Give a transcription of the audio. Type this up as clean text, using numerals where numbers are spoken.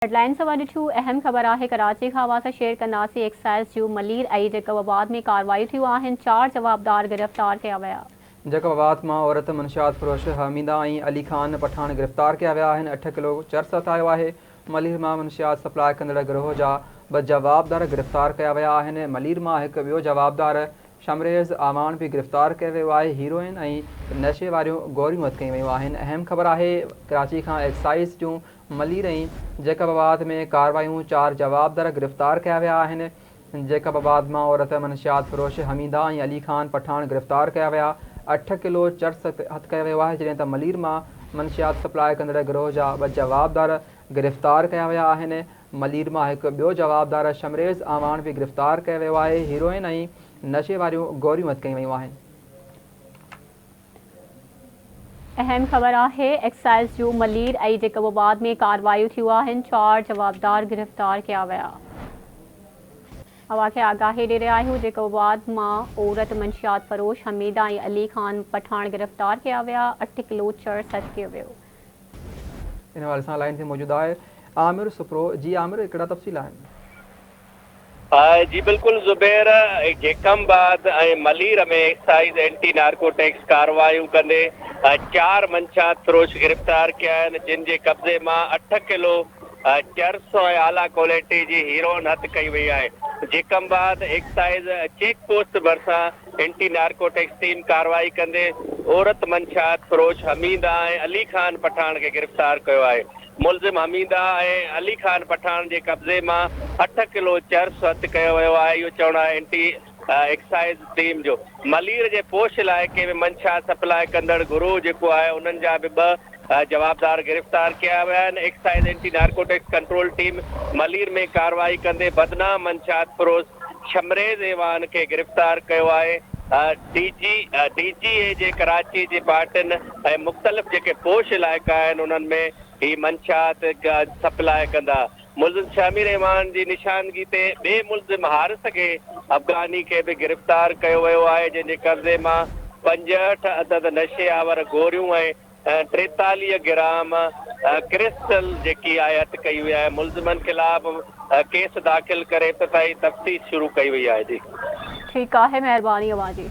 Headline सवा ॾिठियूं अहम ख़बर आहे कराची खां आवाज़ शेयर कंदासीं। एक्साइज़ जूं मलीर ऐं जैकबाबाद में कार्रवाई थियूं आहिनि। 4 जवाबदार गिरफ़्तार कया विया। जैकबाबाद मां औरत मनशियात फरोश हमीदा ऐं अली खान पठान गिरफ़्तार कया विया आहिनि। 8 किलो चर्स हथायो आहे। मलीर मां मनशियात सप्लाई कंदड़ गिरोह जा 2 जवाबदार गिरफ़्तार कया विया आहिनि। मलीर मां हिकु ॿियो जवाबदार शमरेज़ आवान भी गिरफ़्तार कयो वियो आहे। हीरोइन ऐं नशे वारियूं गोरियूं हथ कयूं वयूं आहिनि। अहम ख़बर आहे कराची खां एक्साइज़ जूं मलीर ऐं जैकबाबाद में कार्रवाइयूं 4 जवाबदार गिरफ़्तार कया विया आहिनि। जैकबाबाद मां औरत मनशियात फरोश हमीदा ऐं अली खान पठान गिरफ़्तार कया विया। 8 किलो चर्स हथ कयो वियो आहे, जॾहिं त मलीर मां मनशियात सप्लाई कंदड़ गिरोह जा 2 जवाबदार गिरफ़्तार कया विया आहिनि। मलीर मां हिकु ॿियो जवाबदार शमरेज़ आवान भी गिरफ़्तार कयो वियो आहे। हीरोइन ऐं नशे वारियूं गोरियूं हथ कयूं वयूं आहिनि। अहम ख़बर आहे एक्साइज़ जूं मलीर ऐं जैकबाबाद में कार्रवाई थियूं आहिनि। 4 जवाबदार गिरफ़्तार कया विया। हवा खे आगाही ॾेई रहिया आहियूं। जैकबाबाद मां औरत मनशियात फरोश हमीदा ऐं अली खान पठान गिरफ़्तार कया विया। 8 किलो चर्स हथ कयो वियो। इन वाले सां लाइन ते मौजूद आहे आमिर सुप्रो। जी आमिर, हिकिड़ा तफ़सील आहिनि। जी बिल्कुल ज़ुबैर, जैकबाबाद ऐं मलीर में एक्साइज़ एंटी नार्कोटिक्स कार्रवाइयूं कंदे 4 मनशियात फरोश गिरफ़्तार किया आहिनि, जिन जे कब्ज़े मां 8 किलो चर्स ऐं आला क्वालिटी जी हीरोइन हथ कई वई आहे। जैकबाबाद एक्साइज़ चेक पोस्ट भरिसां एंटी नार्कोटिक्स टीम कार्रवाई कंदे औरत मनशियात फरोश हमीदा ऐं अली खान पठान खे गिरफ़्तार कयो आहे। मुलज़िम हमीदा ऐं अली खान पठान जे कब्ज़े मां 8 किलो चर्स हथ कयो वियो आहे। इहो चवणु आहे एंटी एक्साइज़ टीम जो। मलीर जे पोश इलाइक़े में मनशियात सप्लाई कंदड़ गुरूह जेको आहे उन्हनि जा बि 2 जवाबदार गिरफ़्तार कया विया आहिनि। Excise anti narcotics control team Malir में कार्रवाई कंदे बदनाम मनशियात फरोश शमरेज़ एवान खे गिरफ़्तार कयो आहे। DGA जे कराची जे पार्टियुनि ऐं मुख़्तलिफ़ जेके पोश इलाइक़ा आहिनि उन्हनि में ही मनशियात सप्लाई कंदा। मुलज़िम शमीर रहमान जी निशानगी ते ॿिए मुलज़िम हारिस खे अफ़गानी खे बि गिरफ़्तार कयो वियो आहे, जंहिंजे कब्ज़े मां 65 अदद नशे आवर गोरियूं ऐं 43 ग्राम क्रिस्टल जेकी आहे हथ कई वई आहे। मुलज़िमनि ख़िलाफ़ केस दाख़िल करे इब्तिदाई तफ़्तीश शुरू कई वई आहे। जी ठीकु आहे, महिरबानी अवां जी।